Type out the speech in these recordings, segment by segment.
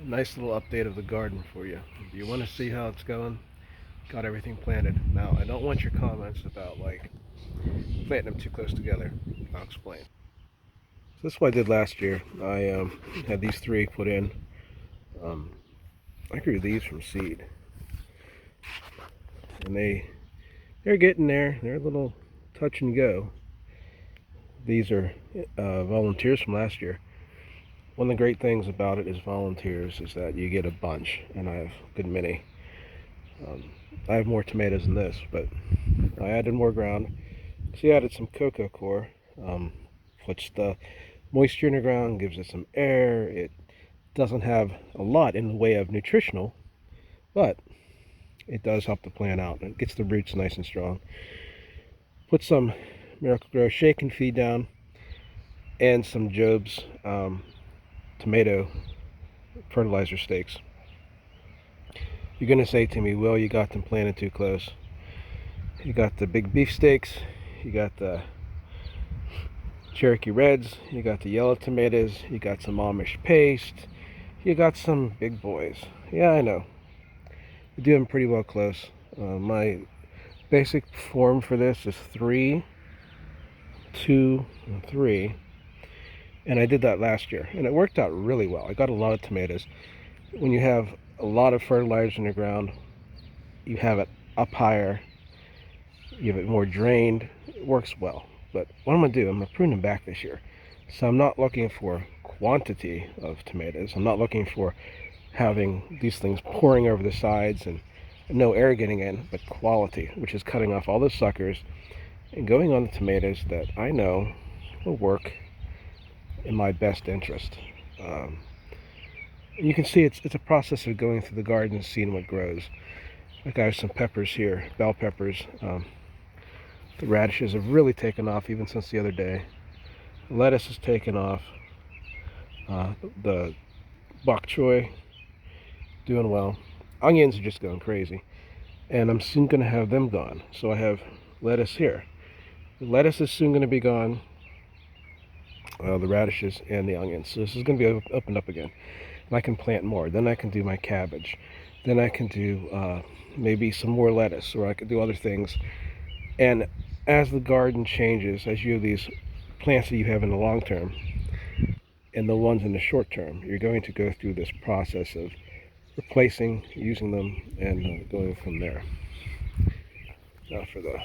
Nice little update of the garden for you. Do you want to see how it's going? Got everything planted. Now, I don't want your comments about like planting them too close together. I'll explain. So this is what I did last year. I had these three put in. Um, I grew these from seed, and they're getting there. They're a little touch and go. These are volunteers from last year. One of the great things about it is volunteers is that you get a bunch, and I have a good many. Um, I have more tomatoes than this, but I added more ground. So I added some cocoa coir, puts the moisture in the ground, gives it some air. It doesn't have a lot in the way of nutritional, but it does help the plant out. It gets the roots nice and strong. Put some Miracle-Gro shake and feed down, and some Job's tomato fertilizer stakes. You're gonna say to me, "Will, you got them planted too close. You got the big beefsteaks, you got the Cherokee Reds, you got the yellow tomatoes, you got some Amish paste, you got some big boys." Yeah, I know. You're doing pretty well close. My basic form for this is 3, 2, and 3. And I did that last year, and it worked out really well. I got a lot of tomatoes. When you have a lot of fertilizer in the ground, you have it up higher, you have it more drained, it works well. But what I'm going to do, I'm going to prune them back this year. So I'm not looking for quantity of tomatoes. I'm not looking for having these things pouring over the sides and no air getting in, but quality, which is cutting off all those suckers and going on the tomatoes that I know will work in my best interest. You can see it's a process of going through the garden and seeing what grows. Like I have some peppers here, bell peppers. The radishes have really taken off even since the other day. The lettuce has taken off. The bok choy doing well. Onions are just going crazy, and I'm soon going to have them gone. So I have lettuce here. The lettuce is soon going to be gone. The radishes and the onions. So this is going to be opened up again. And I can plant more. Then I can do my cabbage. Then I can do maybe some more lettuce, or I could do other things. And as the garden changes, as you have these plants that you have in the long term and the ones in the short term, you're going to go through this process of replacing, using them, and going from there. Now for the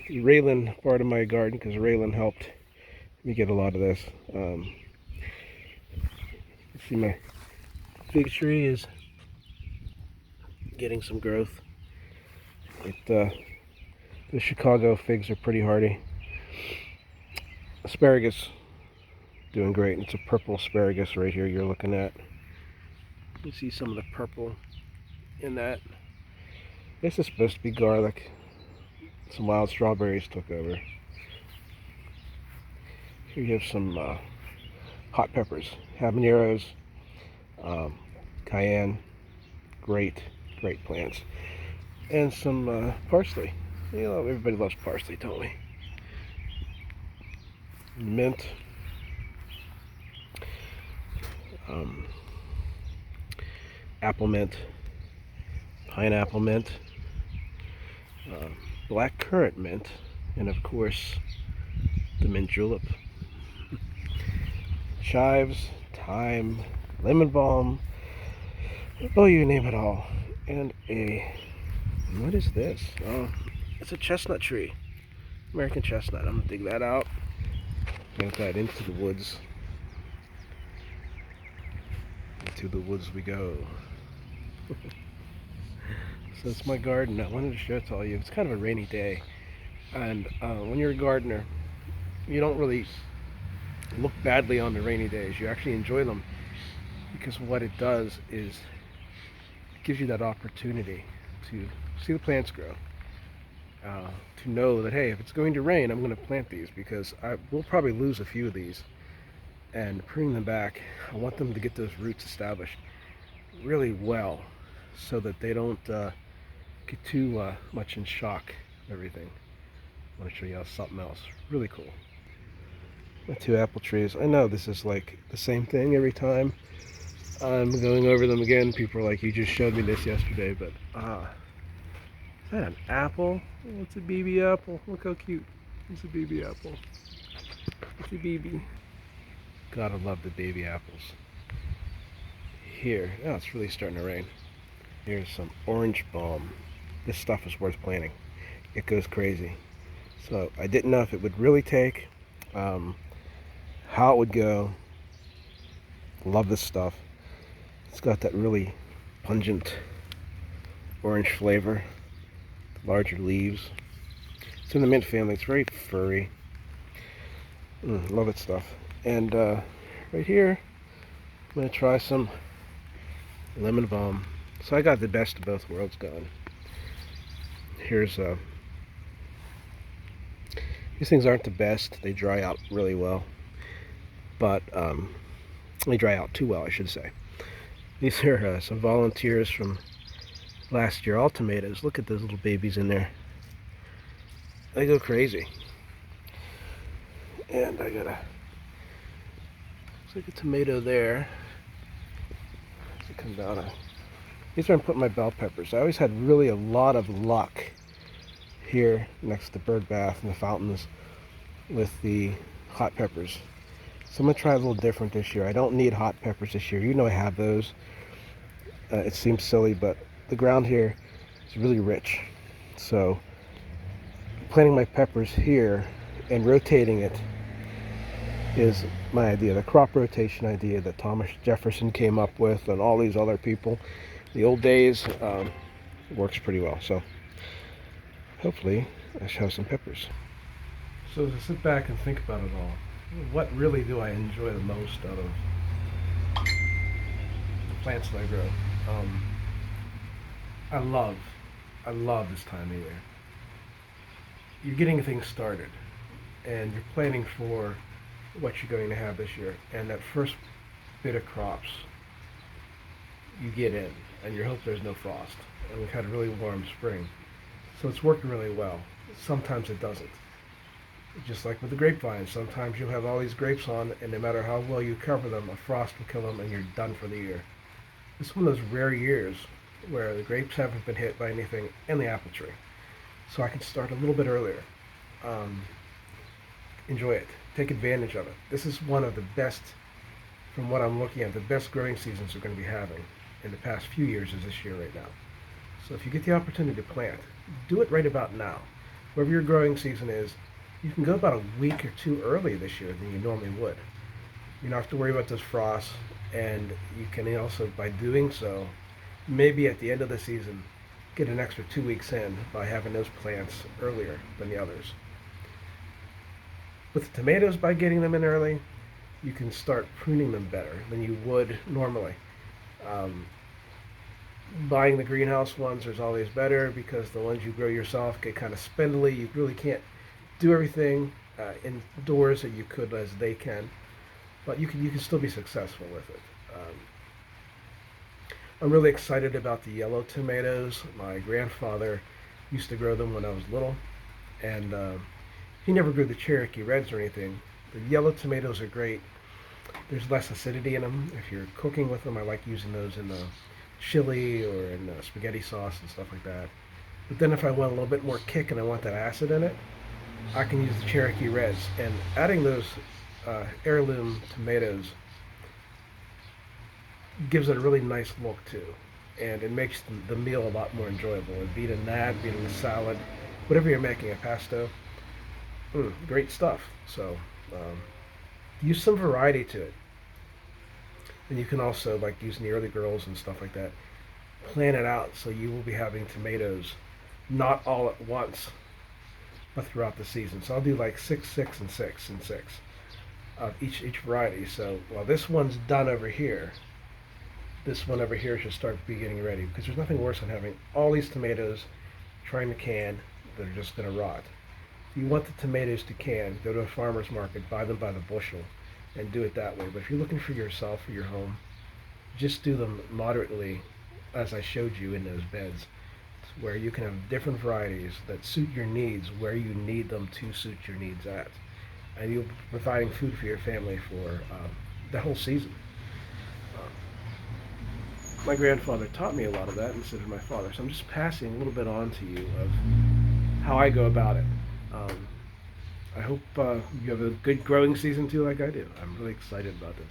Raylan part of my garden, because Raylan helped me get a lot of this. See, my fig tree is getting some growth. The Chicago figs are pretty hardy. Asparagus doing great. It's a purple asparagus right here you're looking at. You see some of the purple in that. This is supposed to be garlic. Some wild strawberries took over. Here you have some hot peppers, habaneros, cayenne, great plants, and some parsley. You know, everybody loves parsley, don't we? Mint, um, apple mint, pineapple mint, black currant mint, and of course the mint julep. Chives, thyme, lemon balm, oh, you name it all. And what is this? Oh, it's a chestnut tree. American chestnut. I'm gonna dig that out. Get that into the woods. Into the woods we go. So it's my garden. I wanted to show it to all you. It's kind of a rainy day. And when you're a gardener, you don't really look badly on the rainy days. You actually enjoy them, because what it does is it gives you that opportunity to see the plants grow, to know that, hey, if it's going to rain, I'm going to plant these, because I will probably lose a few of these, and pruning them back, I want them to get those roots established really well, so that they don't get too much in shock of everything. I want to show you something else really cool. My 2 apple trees. I know this is like the same thing every time, I'm going over them again. People are like, you just showed me this yesterday, but is that an apple? Oh, it's a baby apple. Look how cute. It's a baby apple. It's a baby. Gotta love the baby apples. Here, oh, it's really starting to rain. Here's some orange balm. This stuff is worth planting. It goes crazy. So I didn't know if it would really take, how it would go. Love this stuff. It's got that really pungent orange flavor. Larger leaves. It's in the mint family. It's very furry. Love it stuff. And right here, I'm going to try some lemon balm. So I got the best of both worlds going. Here's these things aren't the best. They dry out really well, but they dry out too well, I should say. These are some volunteers from last year. All tomatoes. Look at those little babies in there. They go crazy. And I got looks like a tomato there. It comes down. These are I'm putting my bell peppers. I always had really a lot of luck here next to the bird bath and the fountains with the hot peppers. So I'm going to try a little different this year. I don't need hot peppers this year. You know I have those. It seems silly, but the ground here is really rich. So planting my peppers here and rotating it is my idea. The crop rotation idea that Thomas Jefferson came up with and all these other people. The old days, works pretty well. So hopefully I should have some peppers. So to sit back and think about it all, what really do I enjoy the most out of the plants that I grow? I love this time of year. You're getting things started and you're planning for what you're going to have this year, and that first bit of crops you get in, and you hope there's no frost. And we've had a really warm spring, so it's working really well. Sometimes it doesn't. Just like with the grapevines, sometimes you'll have all these grapes on, and no matter how well you cover them, a frost will kill them, and you're done for the year. It's one of those rare years where the grapes haven't been hit by anything, and the apple tree. So I can start a little bit earlier. Enjoy it. Take advantage of it. This is one of the best, from what I'm looking at, the best growing seasons we're going to be having in the past few years is this year right now. So if you get the opportunity to plant, do it right about now. Wherever your growing season is, you can go about a week or two early this year than you normally would. You don't have to worry about those frosts, and you can also, by doing so, maybe at the end of the season, get an extra 2 weeks in by having those plants earlier than the others. With the tomatoes, by getting them in early, you can start pruning them better than you would normally. Buying the greenhouse ones is always better because the ones you grow yourself get kind of spindly. You really can't do everything indoors that you could as they can, but you can still be successful with it. I'm really excited about the yellow tomatoes. My grandfather used to grow them when I was little, and he never grew the Cherokee Reds or anything. The yellow tomatoes are great. There's less acidity in them. If you're cooking with them, I like using those in the chili or in the spaghetti sauce and stuff like that. But then if I want a little bit more kick and I want that acid in it, I can use the Cherokee Reds. And adding those heirloom tomatoes gives it a really nice look too. And it makes the meal a lot more enjoyable. And beat in that, beat in the salad, whatever you're making, a pesto. Great stuff. So use some variety to it. And you can also, like using the early girls and stuff like that, plan it out so you will be having tomatoes not all at once, but throughout the season. So I'll do like 6, 6, and 6, and 6 of each variety. So while this one's done over here, this one over here should start getting ready, because there's nothing worse than having all these tomatoes trying to can that are just going to rot. If you want the tomatoes to can, go to a farmer's market, buy them by the bushel, and do it that way. But if you're looking for yourself or your home, just do them moderately, as I showed you in those beds, where you can have different varieties that suit your needs where you need them to suit your needs at. And you'll be providing food for your family for the whole season. my grandfather taught me a lot of that, and so did my father. So I'm just passing a little bit on to you of how I go about it. Um, I hope you have a good growing season too, like I do. I'm really excited about this.